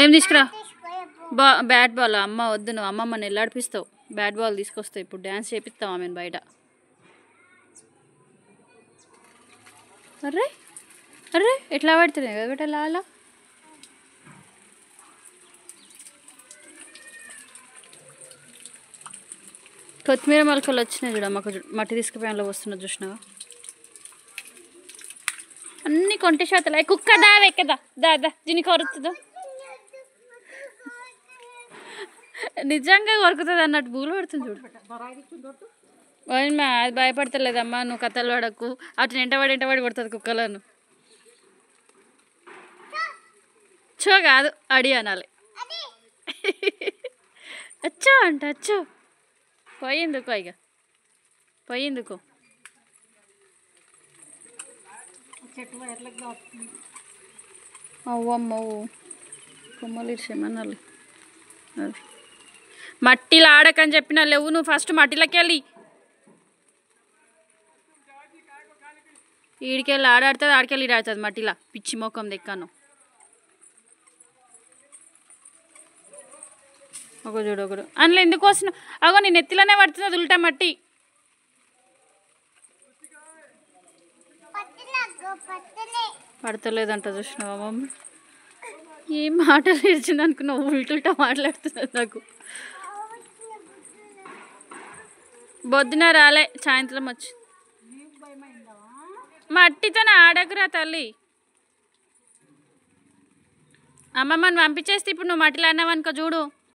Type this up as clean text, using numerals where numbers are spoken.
ఏం తీసుకురా bat ball. అమ్మ వద్దు, నువ్వు అమ్మమ్మని ఎల్లాడిపిస్తావు. Bat ball తీసుకొస్తావు. ఇప్పుడు డ్యాన్స్ చేపిస్తావు ఆమెను బయట. అర్రే అర్రే ఎట్లా పడుతున్నాయి కదా బేట అలా. కొత్తిమీర మొలకలు వచ్చినాయి చూడ, మాకు మట్టి తీసుకుపోయాలో వస్తున్నది చూసినావా. అన్ని కొంటే శాతలే. కుక్క దా ఎక్కదా, దా దా దీన్ని కొరుతుందా. నిజంగా కొరుకుతుంది అన్నట్టు బూలు పడుతుంది చూడు. అది భయపడతలేదమ్మా, నువ్వు కథలు పడకు. అటు ఎంటబడి పడుతుంది కుక్కలను. చో కాదు అడి అనాలి. అచ్చో అంట అచ్చో. పోయిందుకో ఇక పోయిందుకో. అవ్వమ్మవు కొమ్మలు ఇచ్చేమనాలి. అది మట్టిలో ఆడకని చెప్పినా లేవు. నువ్వు ఫస్ట్ మట్టిలోకి వెళ్ళి ఈడికెళ్ళి ఆడుతుంది, ఆడికెళ్ళి ఆడుతుంది మట్టిలా. పిచ్చి మొక్కం దెక్కాను. ఒక చూడు ఒకడు అందులో ఎందుకు వస్తున్నావు. అగో నేను ఎత్తిలోనే పడుతుంది ఉల్టా మట్టి. పడతలేదంట చూసినావా మమ్మీ. ఏం మాటలు ఇచ్చింది అనుకున్నావు, ఉల్టా మాట్లాడుతున్నది. నాకు పొద్దున రాలే, సాయంత్రం వచ్చి. మట్టితోనే ఆడకురా తల్లి. అమ్మమ్మని పంపించేస్తే ఇప్పుడు నువ్వు మట్టిలో అన్నావు అనుకో చూడు.